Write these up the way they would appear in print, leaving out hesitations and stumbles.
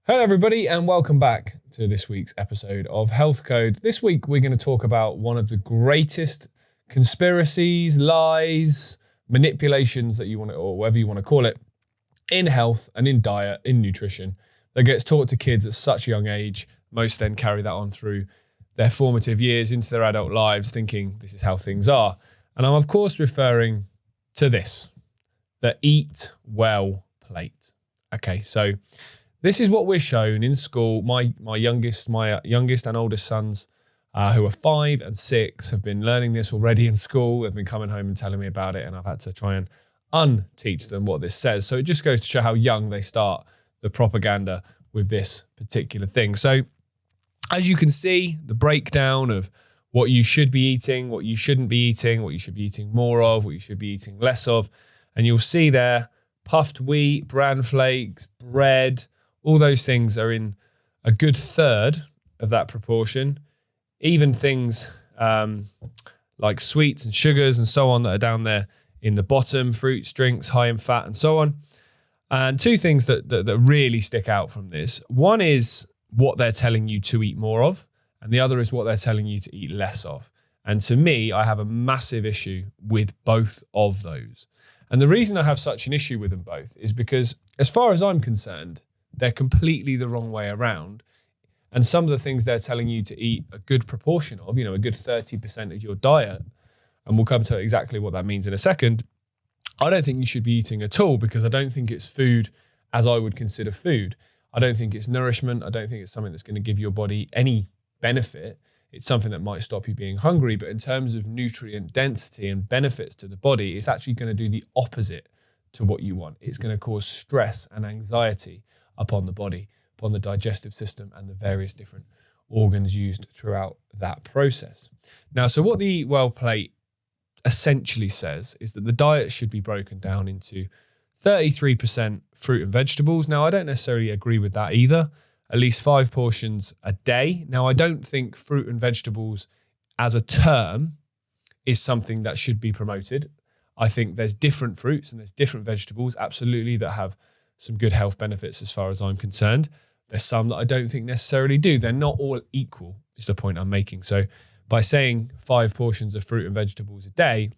Hello everybody and welcome back to this week's episode of Health Code. This week we're going to talk about one of the greatest conspiracies, lies, manipulations that you want to, or whatever you want to call it, in health and in diet, in nutrition, that gets taught to kids at such a young age. Most then carry that on through their formative years into their adult lives thinking this is how things are. And I'm of course referring to this, the eat well plate. Okay, so this is what we're shown in school. My youngest and oldest sons, who are 5 and 6, have been learning this already in school. They've been coming home and telling me about it, and I've had to try and unteach them what this says. So it just goes to show how young they start the propaganda with this particular thing. So as you can see, the breakdown of what you should be eating, what you shouldn't be eating, what you should be eating more of, what you should be eating less of. And you'll see there, puffed wheat, bran flakes, bread, all those things are in a good third of that proportion. Even things like sweets and sugars and so on that are down there in the bottom, fruits, drinks, high in fat and so on. And two things that really stick out from this. One is what they're telling you to eat more of, and the other is what they're telling you to eat less of. And to me, I have a massive issue with both of those. And the reason I have such an issue with them both is because, as far as I'm concerned, they're completely the wrong way around. And some of the things they're telling you to eat a good proportion of, a good 30% of your diet, and we'll come to exactly what that means in a second, I don't think you should be eating at all, because I don't think it's food as I would consider food. I don't think it's nourishment. I don't think it's something that's going to give your body any benefit. It's something that might stop you being hungry. But in terms of nutrient density and benefits to the body, it's actually going to do the opposite to what you want. It's going to cause stress and anxiety upon the body, upon the digestive system and the various different organs used throughout that process. Now, so what the Eat Well plate essentially says is that the diet should be broken down into 33% fruit and vegetables. Now, I don't necessarily agree with that either. At least 5 portions a day. Now, I don't think fruit and vegetables as a term is something that should be promoted. I think there's different fruits and there's different vegetables, absolutely, that have some good health benefits as far as I'm concerned. There's some that I don't think necessarily do. They're not all equal, is the point I'm making. So by saying 5 portions of fruit and vegetables a day,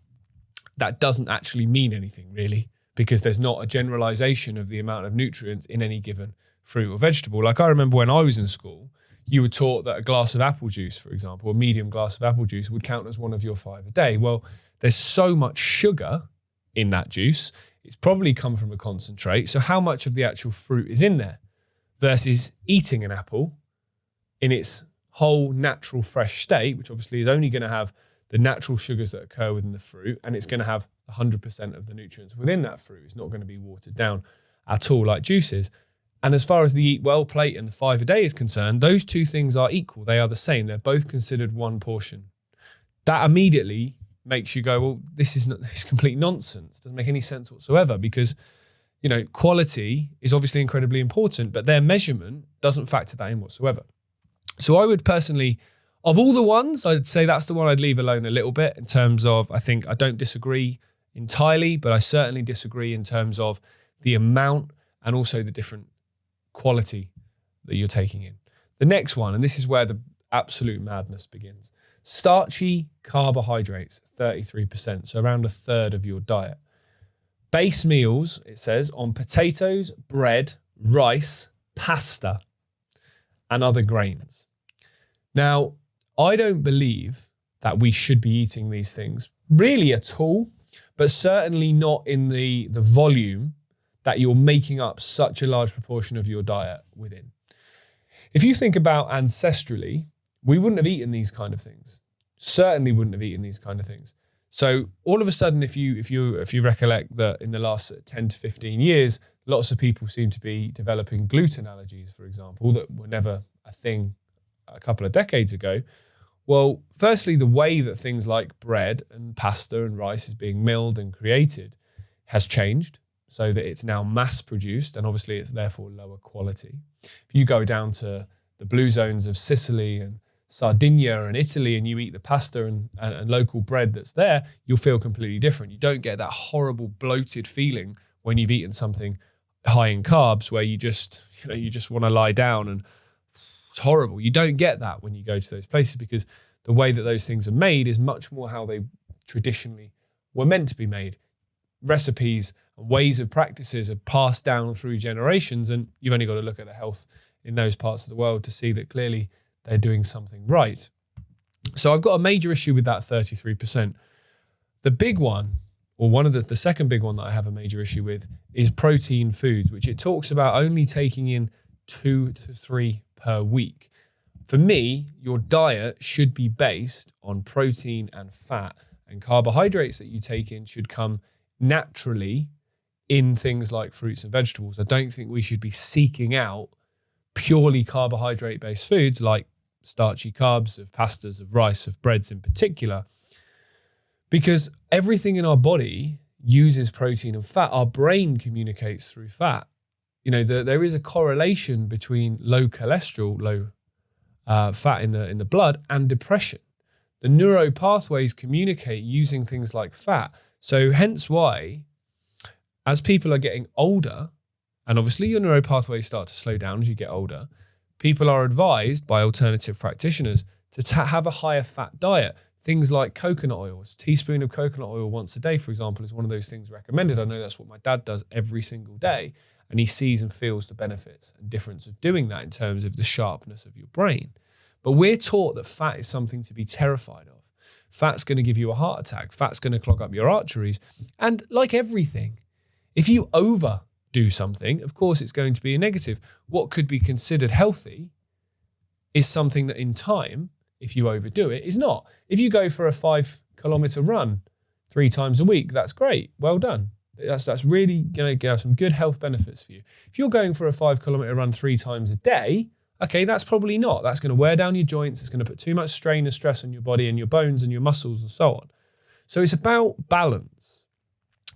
that doesn't actually mean anything really, because there's not a generalization of the amount of nutrients in any given fruit or vegetable. Like I remember when I was in school, you were taught that a glass of apple juice, for example, a medium glass of apple juice would count as one of your 5 a day. Well, there's so much sugar in that juice. It's probably come from a concentrate. So how much of the actual fruit is in there versus eating an apple in its whole natural fresh state, which obviously is only going to have the natural sugars that occur within the fruit, and it's going to have 100% of the nutrients within that fruit. It's not going to be watered down at all like juices. And as far as the Eat Well plate and the 5 a day is concerned, those two things are equal. They are the same. They're both considered one portion. That immediately makes you go, well, this is complete nonsense. It doesn't make any sense whatsoever, because, quality is obviously incredibly important, but their measurement doesn't factor that in whatsoever. So I would personally, of all the ones, I'd say that's the one I'd leave alone a little bit in terms of, I don't disagree entirely, but I certainly disagree in terms of the amount and also the different quality that you're taking in. The next one, and this is where the absolute madness begins. Starchy carbohydrates, 33%, so around a third of your diet. Base meals, it says, on potatoes, bread, rice, pasta, and other grains. Now, I don't believe that we should be eating these things really at all, but certainly not in the volume that you're making up such a large proportion of your diet within. If you think about ancestrally, we wouldn't have eaten these kind of things. Certainly wouldn't have eaten these kind of things. So all of a sudden, if you recollect that in the last 10 to 15 years, lots of people seem to be developing gluten allergies, for example, that were never a thing a couple of decades ago. Well, firstly, the way that things like bread and pasta and rice is being milled and created has changed, so that it's now mass produced, and obviously it's therefore lower quality. If you go down to the blue zones of Sicily and Sardinia and Italy and you eat the pasta and local bread that's there, you'll feel completely different. You don't get that horrible bloated feeling when you've eaten something high in carbs where you just want to lie down, and it's horrible. You don't get that when you go to those places, because the way that those things are made is much more how they traditionally were meant to be made. Recipes and ways of practices are passed down through generations, and you've only got to look at the health in those parts of the world to see that clearly they're doing something right. So I've got a major issue with that 33%. The big one, or one of the second big one that I have a major issue with, is protein foods, which it talks about only taking in 2 to 3 per week. For me, your diet should be based on protein and fat, and carbohydrates that you take in should come naturally in things like fruits and vegetables. I don't think we should be seeking out purely carbohydrate-based foods like starchy carbs, of pastas, of rice, of breads in particular, because everything in our body uses protein and fat. Our brain communicates through fat. There is a correlation between low cholesterol, low fat in the blood, and depression. The neuro pathways communicate using things like fat. So hence why, as people are getting older, and obviously your neuro pathways start to slow down as you get older, people are advised by alternative practitioners to have a higher fat diet. Things like coconut oil, a teaspoon of coconut oil once a day, for example, is one of those things recommended. I know that's what my dad does every single day, and he sees and feels the benefits and difference of doing that in terms of the sharpness of your brain. But we're taught that fat is something to be terrified of. Fat's going to give you a heart attack. Fat's going to clog up your arteries. And like everything, if you overdo something, of course it's going to be a negative. What could be considered healthy is something that in time, if you overdo it, is not. If you go for a 5-kilometer run 3 times a week, that's great. Well done. That's really going to have some good health benefits for you. If you're going for a 5-kilometer run 3 times a day, okay, that's probably not. That's going to wear down your joints. It's going to put too much strain and stress on your body and your bones and your muscles and so on. So it's about balance.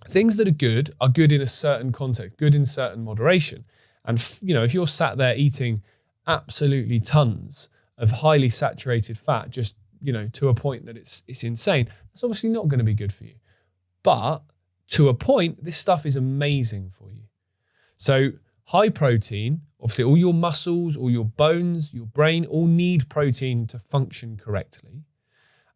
Things that are good in a certain context, good in certain moderation. And if you're sat there eating absolutely tons of highly saturated fat, just to a point that it's insane, that's obviously not going to be good for you. But to a point, this stuff is amazing for you. So high protein, obviously all your muscles, all your bones, your brain all need protein to function correctly.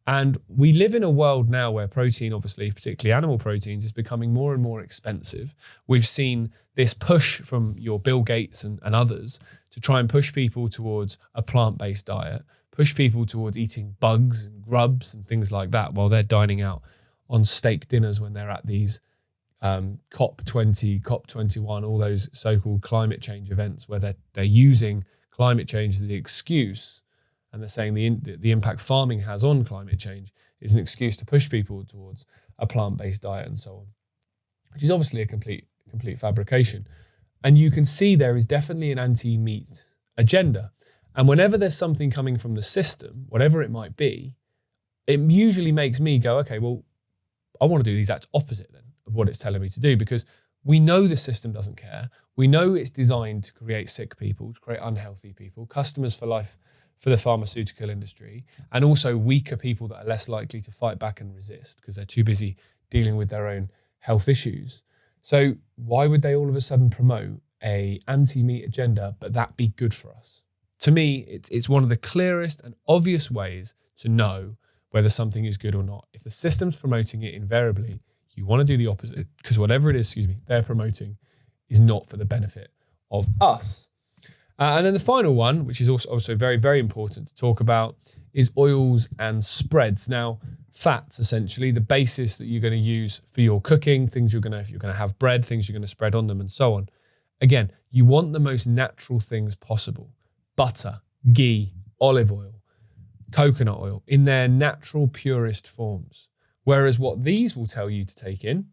And we live in a world now where protein, obviously, particularly animal proteins, is becoming more and more expensive. We've seen this push from your Bill Gates and others to try and push people towards a plant-based diet, push people towards eating bugs and grubs and things like that while they're dining out on steak dinners when they're at these COP20, COP21, all those so-called climate change events where they're using climate change as the excuse, and they're saying the impact farming has on climate change is an excuse to push people towards a plant-based diet and so on, which is obviously a complete fabrication. And you can see there is definitely an anti-meat agenda. And whenever there's something coming from the system, whatever it might be, it usually makes me go, okay, well, I want to do the exact opposite then of what it's telling me to do, because we know the system doesn't care. We know it's designed to create sick people, to create unhealthy people, customers for life for the pharmaceutical industry, and also weaker people that are less likely to fight back and resist because they're too busy dealing with their own health issues. So why would they all of a sudden promote a anti-meat agenda, but that be good for us? To me, it's one of the clearest and obvious ways to know whether something is good or not. If the system's promoting it, invariably, you want to do the opposite, because whatever it is, they're promoting is not for the benefit of us. And then the final one, which is also very, very important to talk about, is oils and spreads. Now, fats, essentially, the basis that you're going to use for your cooking, things if you're going to have bread, things you're going to spread on them and so on. Again, you want the most natural things possible. Butter, ghee, olive oil, coconut oil in their natural, purest forms. Whereas what these will tell you to take in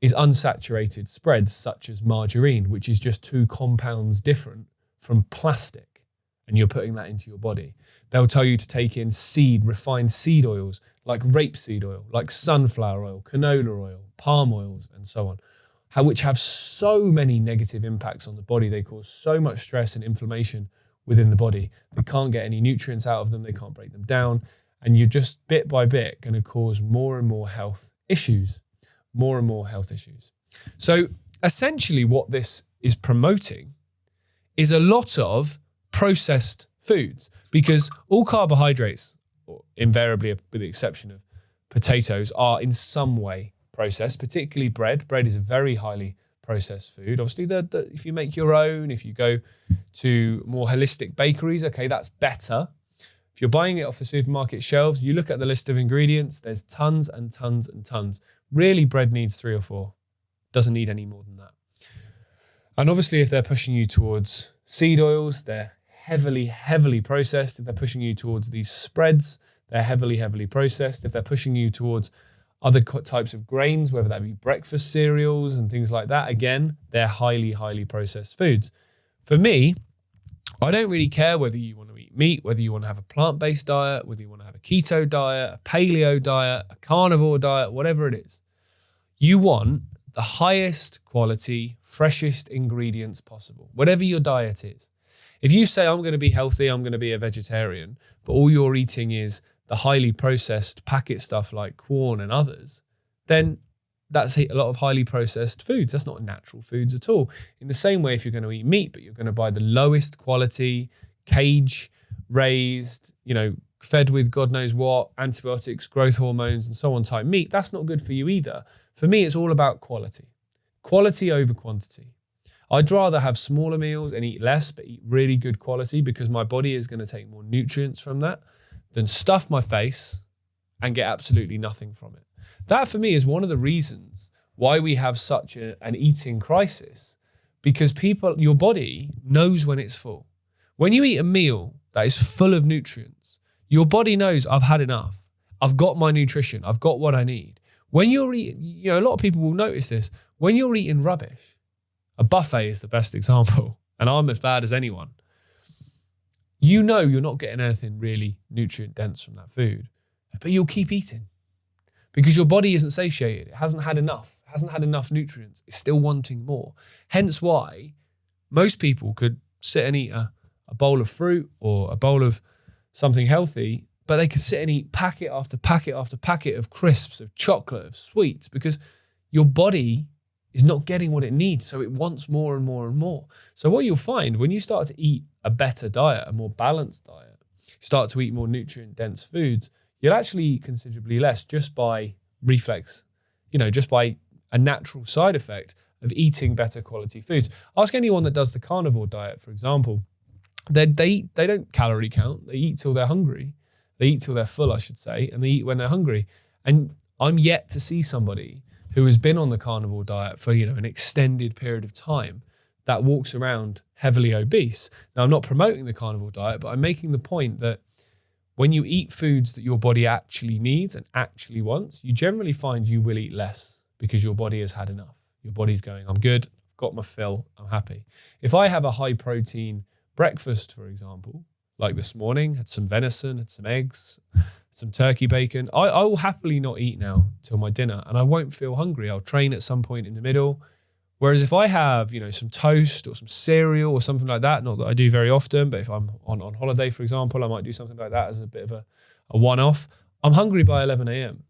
is unsaturated spreads such as margarine, which is just 2 compounds different from plastic, and you're putting that into your body. They'll tell you to take in refined seed oils like rapeseed oil, like sunflower oil, canola oil, palm oils, and so on, which have so many negative impacts on the body. They cause so much stress and inflammation within the body. They can't get any nutrients out of them. They can't break them down. And you're just bit by bit going to cause more and more health issues, So essentially what this is promoting is a lot of processed foods, because all carbohydrates, invariably with the exception of potatoes, are in some way processed, particularly bread. Bread is a very highly processed food. Obviously, if you make your own, if you go to more holistic bakeries, okay, that's better. If you're buying it off the supermarket shelves, you look at the list of ingredients, there's tons and tons and tons. Really, bread needs 3 or 4. Doesn't need any more than that. And obviously, if they're pushing you towards seed oils, they're heavily, heavily processed. If they're pushing you towards these spreads, they're heavily, heavily processed. If they're pushing you towards other types of grains, whether that be breakfast cereals and things like that, again, they're highly, highly processed foods. For me, I don't really care whether you want to eat meat, whether you want to have a plant-based diet, whether you want to have a keto diet, a paleo diet, a carnivore diet, whatever it is. You want the highest quality, freshest ingredients possible, whatever your diet is. If you say, I'm going to be healthy, I'm going to be a vegetarian, but all you're eating is the highly processed packet stuff like corn and others, then that's a lot of highly processed foods. That's not natural foods at all. In the same way, if you're going to eat meat, but you're going to buy the lowest quality, cage raised, fed with God knows what, antibiotics, growth hormones, and so on type meat, that's not good for you either. For me, it's all about quality. Quality over quantity. I'd rather have smaller meals and eat less, but eat really good quality, because my body is going to take more nutrients from that, than stuff my face and get absolutely nothing from it. That for me is one of the reasons why we have such an eating crisis, because your body knows when it's full. When you eat a meal that is full of nutrients, your body knows I've had enough. I've got my nutrition. I've got what I need. When you're eating, a lot of people will notice this. When you're eating rubbish, a buffet is the best example, and I'm as bad as anyone. You're not getting anything really nutrient dense from that food, but you'll keep eating because your body isn't satiated. It hasn't had enough nutrients. It's still wanting more. Hence why most people could sit and eat a bowl of fruit or a bowl of something healthy, but they could sit and eat packet after packet after packet of crisps, of chocolate, of sweets, because your body is not getting what it needs, so it wants more and more and more. So what you'll find when you start to eat a better diet, a more balanced diet, start to eat more nutrient-dense foods, you'll actually eat considerably less just by reflex, just by a natural side effect of eating better quality foods. Ask anyone that does the carnivore diet, for example. They don't calorie count. They eat till they're hungry. They eat till they're full, I should say, and they eat when they're hungry. And I'm yet to see somebody who has been on the carnivore diet for, an extended period of time that walks around heavily obese. Now, I'm not promoting the carnivore diet, but I'm making the point that when you eat foods that your body actually needs and actually wants, you generally find you will eat less because your body has had enough. Your body's going, I'm good, I've got my fill, I'm happy. If I have a high protein breakfast, for example, like this morning, had some venison, had some eggs, some turkey bacon, I will happily not eat now till my dinner, and I won't feel hungry. I'll train at some point in the middle. Whereas if I have, some toast or some cereal or something like that, not that I do very often, but if I'm on holiday, for example, I might do something like that as a bit of a one-off. I'm hungry by 11 a.m.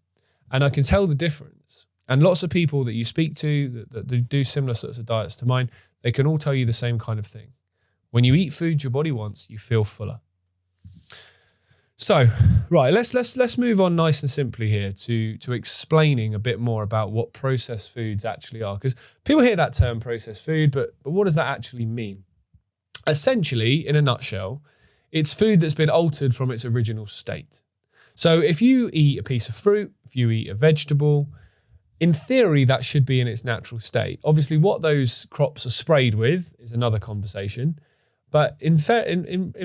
and I can tell the difference. And lots of people that you speak to that do similar sorts of diets to mine, they can all tell you the same kind of thing. When you eat food your body wants, you feel fuller. So, right, let's move on nice and simply here to explaining a bit more about what processed foods actually are. Because people hear that term processed food, but what does that actually mean? Essentially, in a nutshell, it's food that's been altered from its original state. So if you eat a piece of fruit, if you eat a vegetable, in theory, that should be in its natural state. Obviously, what those crops are sprayed with is another conversation. But in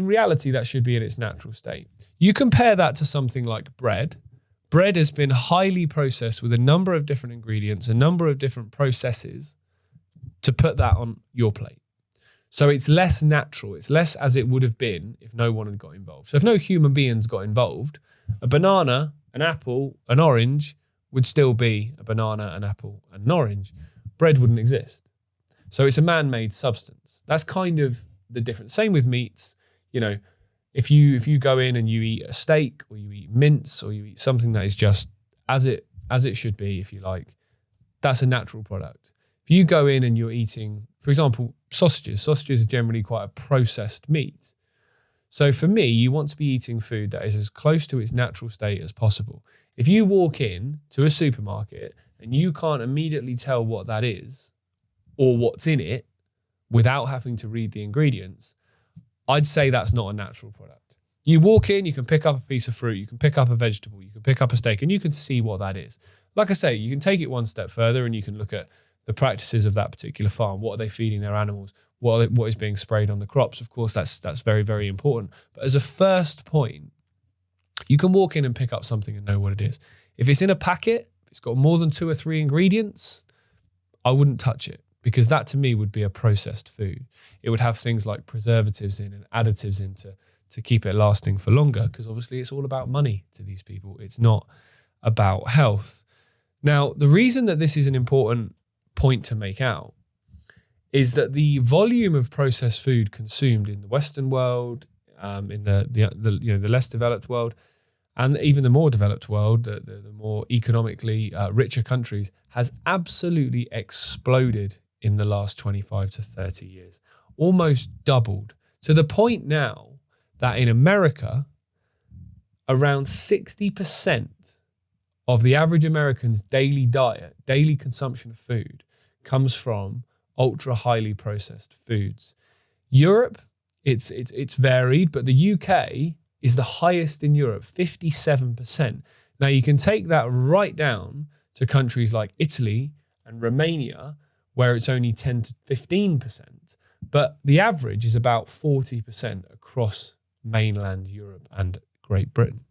reality, that should be in its natural state. You compare that to something like bread. Bread has been highly processed with a number of different ingredients, a number of different processes to put that on your plate. So it's less natural. It's less as it would have been if no one had got involved. So if no human beings got involved, a banana, an apple, an orange would still be a banana, an apple, and an orange. Bread wouldn't exist. So it's a man-made substance. That's kind of the difference. Same with meats. If you go in and you eat a steak or you eat mince or you eat something that is just as it should be, if you like, that's a natural product. If you go in and you're eating, for example, sausages are generally quite a processed meat. So for me, you want to be eating food that is as close to its natural state as possible. If you walk in to a supermarket and you can't immediately tell what that is or what's in it without having to read the ingredients, I'd say that's not a natural product. You walk in, you can pick up a piece of fruit, you can pick up a vegetable, you can pick up a steak, and you can see what that is. Like I say, you can take it one step further and you can look at the practices of that particular farm. What are they feeding their animals? What is being sprayed on the crops? Of course, that's very, very important. But as a first point, you can walk in and pick up something and know what it is. If it's in a packet, it's got more than 2 or 3 ingredients, I wouldn't touch it, because that to me would be a processed food. It would have things like preservatives in and additives in to keep it lasting for longer, because obviously it's all about money to these people. It's not about health. Now, the reason that this is an important point to make out is that the volume of processed food consumed in the Western world, in the less developed world, and even the more developed world, the more economically richer countries, has absolutely exploded in the last 25 to 30 years, almost doubled, to the point now that in America, around 60% of the average American's daily diet, daily consumption of food, comes from ultra highly processed foods. Europe, it's varied, but the UK is the highest in Europe, 57%. Now you can take that right down to countries like Italy and Romania, where it's only 10 to 15%, but the average is about 40% across mainland Europe and Great Britain.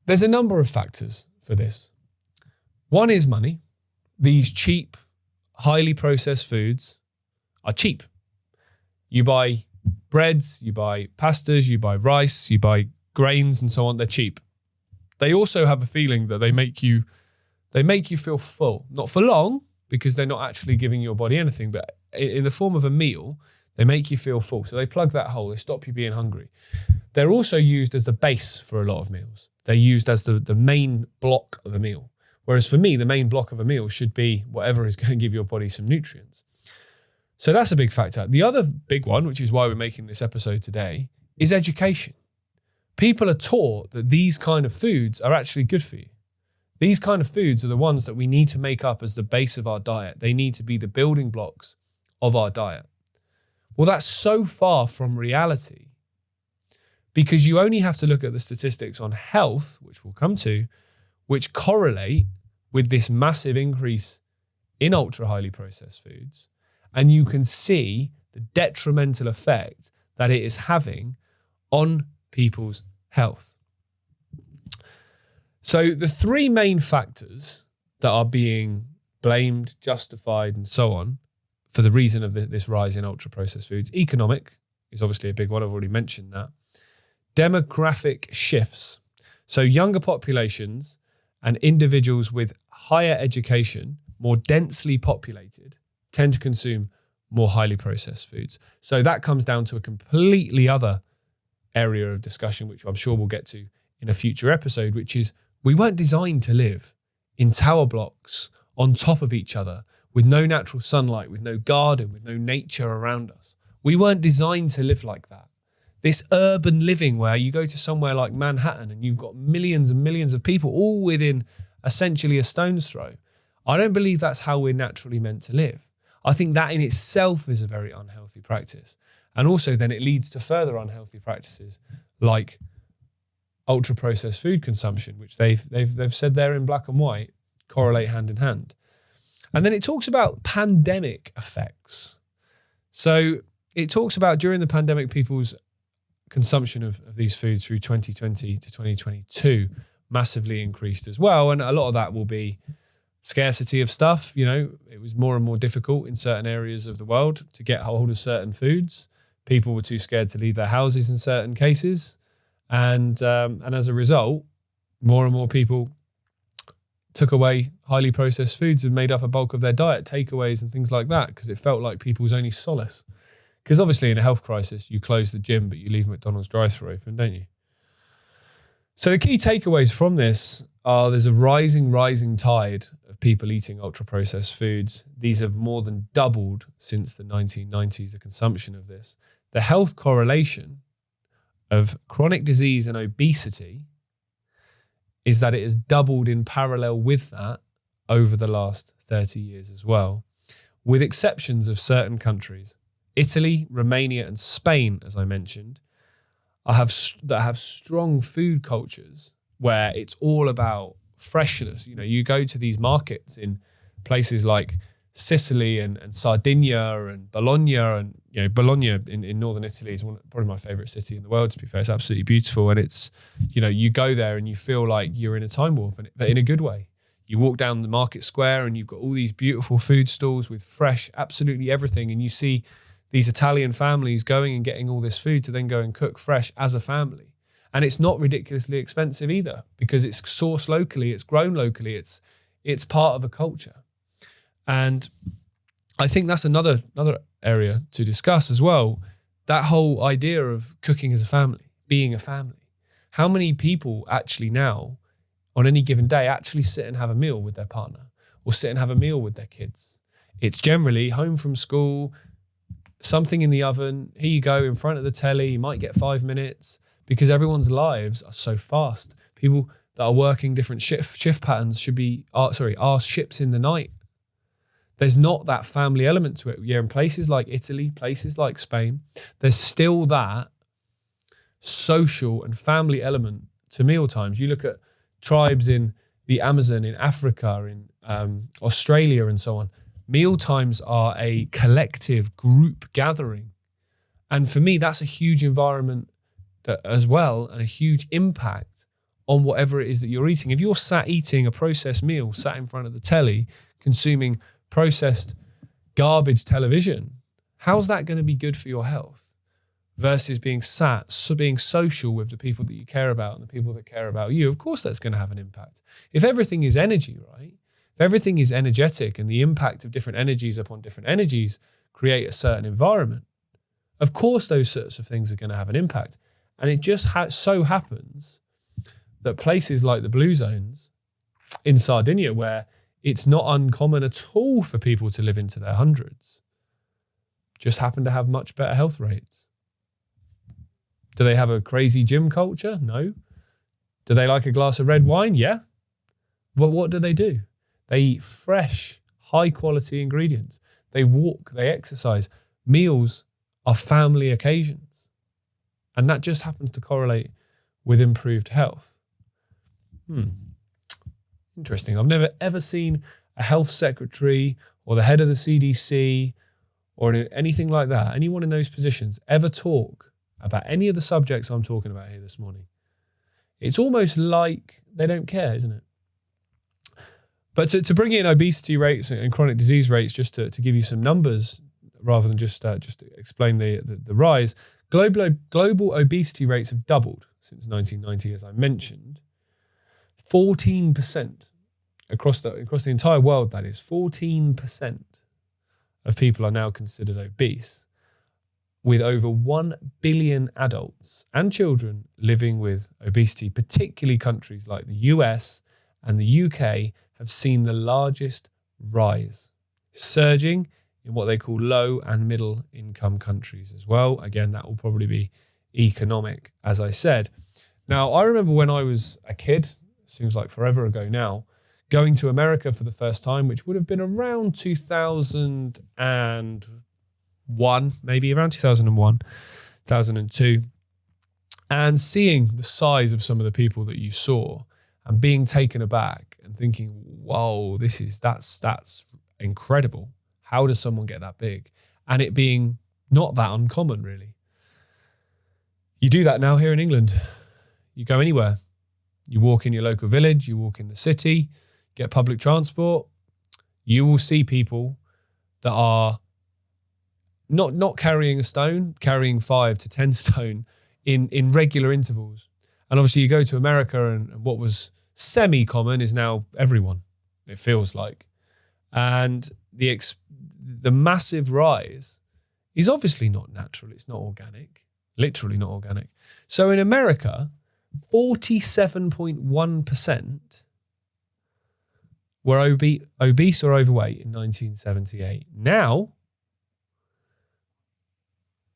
There's a number of factors for this. One is money. These cheap, highly processed foods are cheap. You buy breads, you buy pastas, you buy rice, you buy grains and so on, they're cheap. They also have a feeling that they make you feel full. Not for long, because they're not actually giving your body anything, but in the form of a meal, they make you feel full. So they plug that hole, they stop you being hungry. They're also used as the base for a lot of meals. They're used as the main block of a meal. Whereas for me, the main block of a meal should be whatever is going to give your body some nutrients. So that's a big factor. The other big one, which is why we're making this episode today, is education. People are taught that these kind of foods are actually good for you. These kind of foods are the ones that we need to make up as the base of our diet. They need to be the building blocks of our diet. Well, that's so far from reality, because you only have to look at the statistics on health, which we'll come to, which correlate with this massive increase in ultra highly processed foods. And you can see the detrimental effect that it is having on people's health. So the 3 main factors that are being blamed, justified, and so on for the reason of this rise in ultra processed foods: economic is obviously a big one. I've already mentioned that. Demographic shifts. So younger populations and individuals with higher education, more densely populated, tend to consume more highly processed foods. So that comes down to a completely other area of discussion, which I'm sure we'll get to in a future episode, which is we weren't designed to live in tower blocks on top of each other with no natural sunlight, with no garden, with no nature around us. We weren't designed to live like that. This urban living where you go to somewhere like Manhattan and you've got millions and millions of people all within essentially a stone's throw. I don't believe that's how we're naturally meant to live. I think that in itself is a very unhealthy practice. And also then it leads to further unhealthy practices like ultra-processed food consumption, which they've said there in black and white, correlate hand in hand. And then it talks about pandemic effects. So it talks about during the pandemic, people's consumption of these foods through 2020 to 2022 massively increased as well. And a lot of that will be scarcity of stuff. You know, it was more and more difficult in certain areas of the world to get hold of certain foods. People were too scared to leave their houses in certain cases. And as a result, more and more people took away highly processed foods and made up a bulk of their diet, takeaways and things like that, because it felt like people's only solace. Because obviously in a health crisis, you close the gym, but you leave McDonald's drive-thru open, don't you? So the key takeaways from this there's a rising tide of people eating ultra-processed foods. These have more than doubled since the 1990s, the consumption of this. The health correlation of chronic disease and obesity is that it has doubled in parallel with that over the last 30 years as well, with exceptions of certain countries. Italy, Romania, and Spain, as I mentioned, have strong food cultures where it's all about freshness. You know, you go to these markets in places like Sicily and Sardinia and Bologna, and you know, Bologna in northern Italy is probably my favorite city in the world, to be fair. It's absolutely beautiful, and it's, you know, you go there and you feel like you're in a time warp, but in a good way. You walk down the market square and you've got all these beautiful food stalls with fresh, absolutely everything, and you see these Italian families going and getting all this food to then go and cook fresh as a family. And it's not ridiculously expensive either, because it's sourced locally, it's grown locally, it's part of a culture. And I think that's another area to discuss as well, that whole idea of cooking as a family, being a family. How many people actually now, on any given day, actually sit and have a meal with their partner or sit and have a meal with their kids? It's generally home from school, something in the oven, here you go, in front of the telly, you might get 5 minutes, because everyone's lives are so fast. People that are working different shift patterns are ships in the night. There's not that family element to it. Yeah, in places like Italy, places like Spain, there's still that social and family element to meal times. You look at tribes in the Amazon, in Africa, in Australia and so on. Meal times are a collective group gathering. And for me, that's a huge environment as well, and a huge impact on whatever it is that you're eating. If you're sat eating a processed meal, sat in front of the telly, consuming processed garbage television, how's that going to be good for your health? Versus being being social with the people that you care about and the people that care about you. Of course that's going to have an impact. If everything is energy, right? If everything is energetic and the impact of different energies upon different energies create a certain environment, of course those sorts of things are going to have an impact. And it just so happens that places like the Blue Zones in Sardinia, where it's not uncommon at all for people to live into their hundreds, just happen to have much better health rates. Do they have a crazy gym culture? No. Do they like a glass of red wine? Yeah. But what do? They eat fresh, high quality ingredients. They walk, they exercise. Meals are family occasions. And that just happens to correlate with improved health. Interesting. I've never ever seen a health secretary or the head of the CDC or anything like that, anyone in those positions, ever talk about any of the subjects I'm talking about here this morning. It's almost like they don't care, isn't it? But to bring in obesity rates and chronic disease rates, just to give you some numbers, rather than just explain the rise, global obesity rates have doubled since 1990, as I mentioned. 14% across the entire world, that is, 14% of people are now considered obese, with over 1 billion adults and children living with obesity. Particularly countries like the US and the UK have seen the largest rise, surging in what they call low and middle income countries as well. Again, that will probably be economic, as I said. Now, I remember when I was a kid, seems like forever ago now, going to America for the first time, which would have been around 2001, maybe around 2001, 2002, and seeing the size of some of the people that you saw and being taken aback and thinking, whoa, that's incredible. How does someone get that big? And it being not that uncommon, really. You do that now here in England. You go anywhere. You walk in your local village, you walk in the city, get public transport, you will see people that are not carrying a stone, carrying 5 to 10 stone in regular intervals. And obviously you go to America and what was semi-common is now everyone, it feels like. And the massive rise is obviously not natural, it's not organic, literally not organic. So in America, 47.1% were obese or overweight in 1978. Now,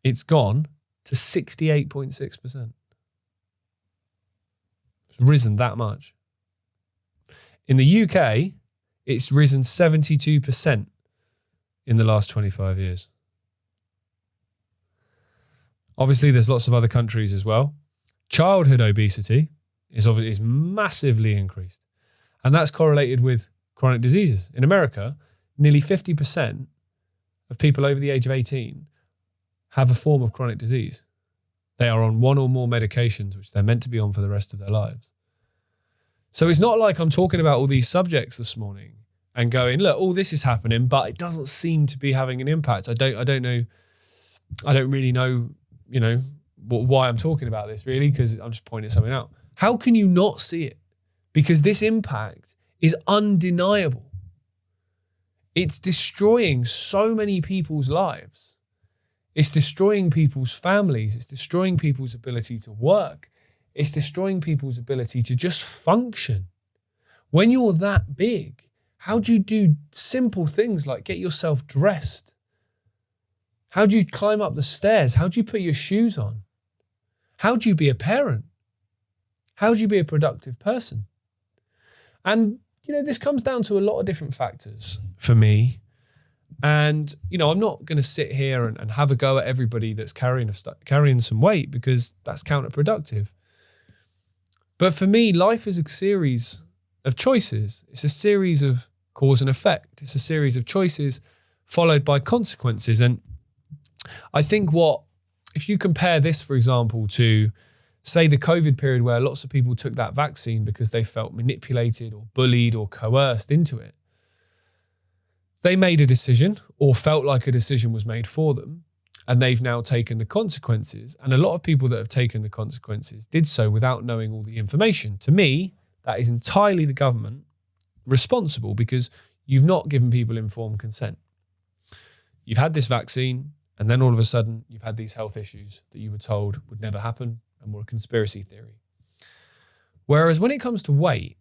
it's gone to 68.6%. It's risen that much. In the UK, it's risen 72% in the last 25 years. Obviously, there's lots of other countries as well. Childhood obesity is massively increased. And that's correlated with chronic diseases. In America, nearly 50% of people over the age of 18 have a form of chronic disease. They are on one or more medications, which they're meant to be on for the rest of their lives. So it's not like I'm talking about all these subjects this morning and going, look, all this is happening, but it doesn't seem to be having an impact. I don't know. I don't really know, why I'm talking about this really, because I'm just pointing something out. How can you not see it? Because this impact is undeniable. It's destroying so many people's lives. It's destroying people's families. It's destroying people's ability to work. It's destroying people's ability to just function. When you're that big, how do you do simple things like get yourself dressed? How do you climb up the stairs? How do you put your shoes on? How do you be a parent? How do you be a productive person? And, this comes down to a lot of different factors for me. And, I'm not going to sit here and have a go at everybody that's carrying some weight, because that's counterproductive. But for me, life is a series of choices. It's a series of cause and effect. It's a series of choices followed by consequences. And I think if you compare this, for example, to say the COVID period where lots of people took that vaccine because they felt manipulated or bullied or coerced into it. They made a decision or felt like a decision was made for them, and they've now taken the consequences. And a lot of people that have taken the consequences did so without knowing all the information. To me, that is entirely the government responsible, because you've not given people informed consent. You've had this vaccine, and then all of a sudden you've had these health issues that you were told would never happen and were a conspiracy theory. Whereas when it comes to weight,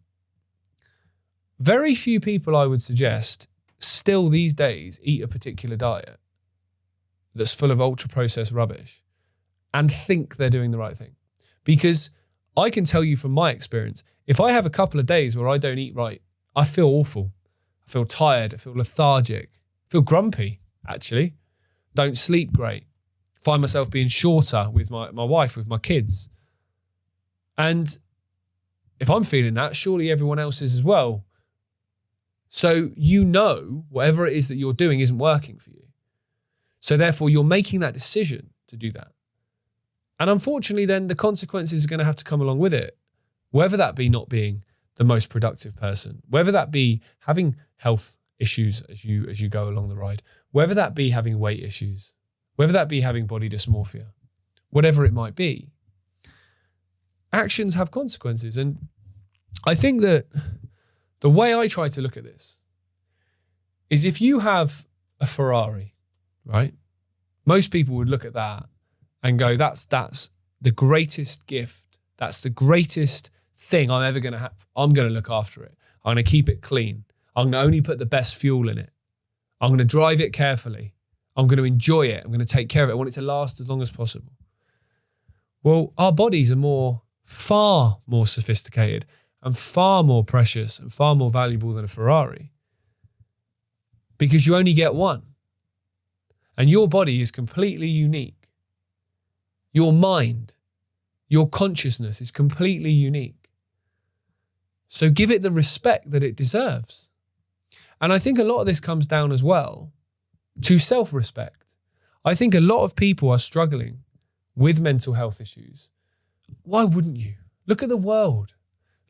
very few people, I would suggest, still these days eat a particular diet that's full of ultra-processed rubbish and think they're doing the right thing. Because I can tell you from my experience, if I have a couple of days where I don't eat right, I feel awful. I feel tired. I feel lethargic. I feel grumpy, actually. Don't sleep great. Find myself being shorter with my wife, with my kids. And if I'm feeling that, surely everyone else is as well. So whatever it is that you're doing isn't working for you. So therefore, you're making that decision to do that. And unfortunately, then the consequences are going to have to come along with it. Whether that be not being the most productive person, whether that be having health issues as you go along the ride, whether that be having weight issues, whether that be having body dysmorphia, whatever it might be, actions have consequences. And I think that the way I try to look at this is, if you have a Ferrari, right? Most people would look at that and go, that's the greatest gift. That's the greatest thing I'm ever going to have. I'm going to look after it. I'm going to keep it clean. I'm going to only put the best fuel in it. I'm going to drive it carefully. I'm going to enjoy it. I'm going to take care of it. I want it to last as long as possible. Well, our bodies are far more sophisticated and far more precious and far more valuable than a Ferrari, because you only get one. And your body is completely unique. Your mind, your consciousness is completely unique. So give it the respect that it deserves. And I think a lot of this comes down as well to self-respect. I think a lot of people are struggling with mental health issues. Why wouldn't you? Look at the world.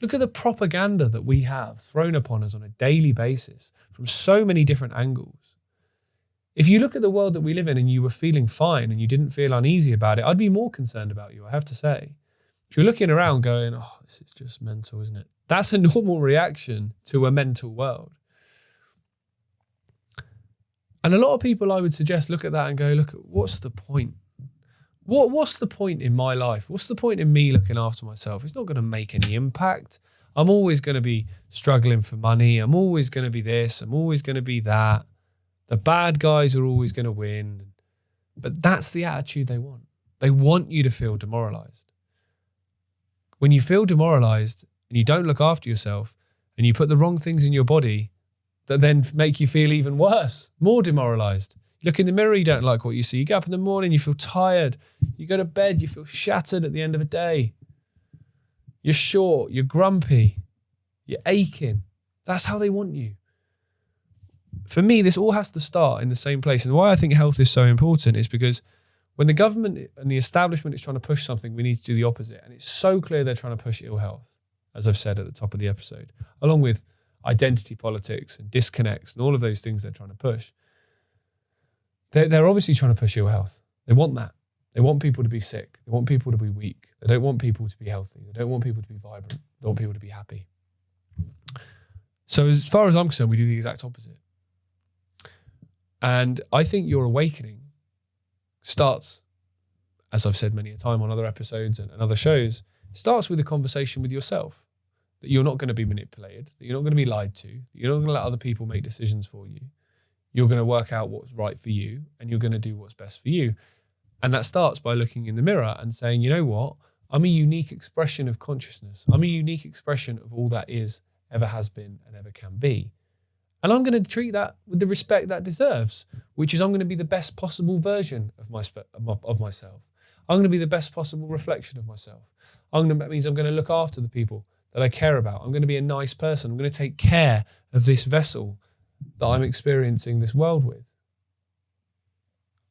Look at the propaganda that we have thrown upon us on a daily basis from so many different angles. If you look at the world that we live in and you were feeling fine and you didn't feel uneasy about it, I'd be more concerned about you, I have to say. If you're looking around going, oh, this is just mental, isn't it? That's a normal reaction to a mental world. And a lot of people, I would suggest, look at that and go, look, what's the point? What's the point in my life? What's the point in me looking after myself? It's not going to make any impact. I'm always going to be struggling for money. I'm always going to be this. I'm always going to be that. The bad guys are always going to win. But that's the attitude they want. They want you to feel demoralized. When you feel demoralized and you don't look after yourself and you put the wrong things in your body that then make you feel even worse, more demoralized. You look in the mirror, you don't like what you see. You get up in the morning, you feel tired. You go to bed, you feel shattered at the end of a day. You're short, you're grumpy, you're aching. That's how they want you. For me, this all has to start in the same place. And why I think health is so important is because when the government and the establishment is trying to push something, we need to do the opposite. And it's so clear they're trying to push ill health, as I've said at the top of the episode, along with identity politics and disconnects and all of those things they're trying to push. They're obviously trying to push ill health. They want that. They want people to be sick. They want people to be weak. They don't want people to be healthy. They don't want people to be vibrant. They want people to be happy. So as far as I'm concerned, we do the exact opposite. And I think your awakening starts, as I've said many a time on other episodes and other shows, starts with a conversation with yourself. That you're not going to be manipulated, that you're not going to be lied to, that you're not going to let other people make decisions for you. You're going to work out what's right for you and you're going to do what's best for you. And that starts by looking in the mirror and saying, you know what? I'm a unique expression of consciousness. I'm a unique expression of all that is, ever has been, and ever can be. And I'm going to treat that with the respect that deserves, which is I'm going to be the best possible version of myself. I'm going to be the best possible reflection of myself. That means I'm going to look after the people that I care about. I'm going to be a nice person. I'm going to take care of this vessel that I'm experiencing this world with.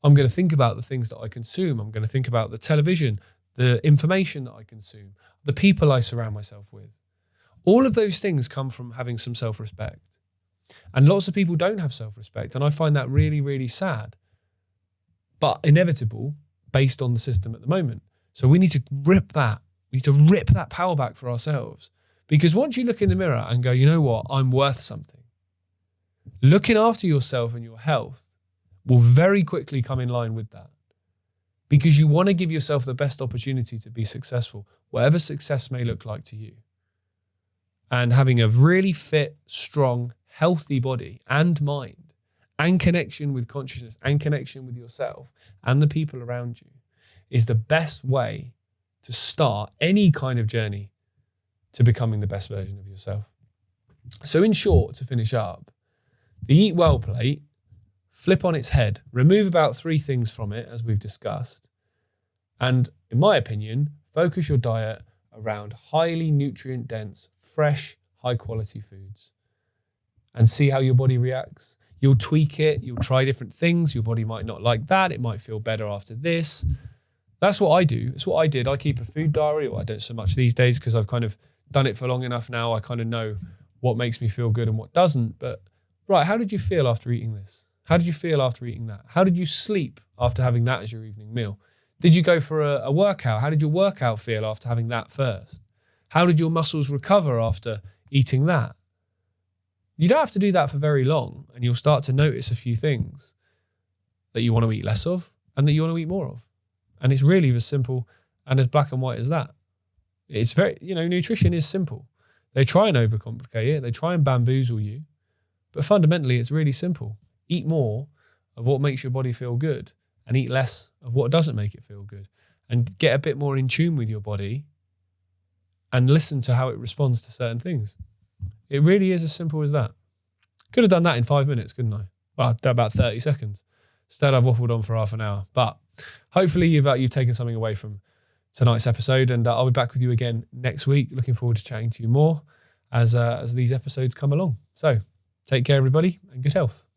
I'm going to think about the things that I consume. I'm going to think about the television, the information that I consume, the people I surround myself with. All of those things come from having some self-respect. And lots of people don't have self-respect. And I find that really, really sad, but inevitable based on the system at the moment. So we need to rip that. We need to rip that power back for ourselves. Because once you look in the mirror and go, you know what, I'm worth something. Looking after yourself and your health will very quickly come in line with that. Because you want to give yourself the best opportunity to be successful, whatever success may look like to you. And having a really fit, strong, healthy body and mind and connection with consciousness and connection with yourself and the people around you is the best way to start any kind of journey to becoming the best version of yourself. So in short, to finish up, the Eat Well plate, flip on its head, remove about 3 things from it, as we've discussed, and in my opinion, focus your diet around highly nutrient-dense, fresh, high-quality foods and see how your body reacts. You'll tweak it, you'll try different things, your body might not like that, it might feel better after this. That's what I do. It's what I did. I keep a food diary. Well, I don't so much these days because I've kind of done it for long enough now. I kind of know what makes me feel good and what doesn't. But right, how did you feel after eating this? How did you feel after eating that? How did you sleep after having that as your evening meal? Did you go for a workout? How did your workout feel after having that first? How did your muscles recover after eating that? You don't have to do that for very long and you'll start to notice a few things that you want to eat less of and that you want to eat more of. And it's really as simple and as black and white as that. It's very, nutrition is simple. They try and overcomplicate it. They try and bamboozle you. But fundamentally, it's really simple. Eat more of what makes your body feel good and eat less of what doesn't make it feel good. And get a bit more in tune with your body and listen to how it responds to certain things. It really is as simple as that. Could have done that in 5 minutes, couldn't I? Well, about 30 seconds. Instead, I've waffled on for half an hour. But hopefully you've taken something away from tonight's episode, and I'll be back with you again next week. Looking forward to chatting to you more as these episodes come along. So take care, everybody, and good health.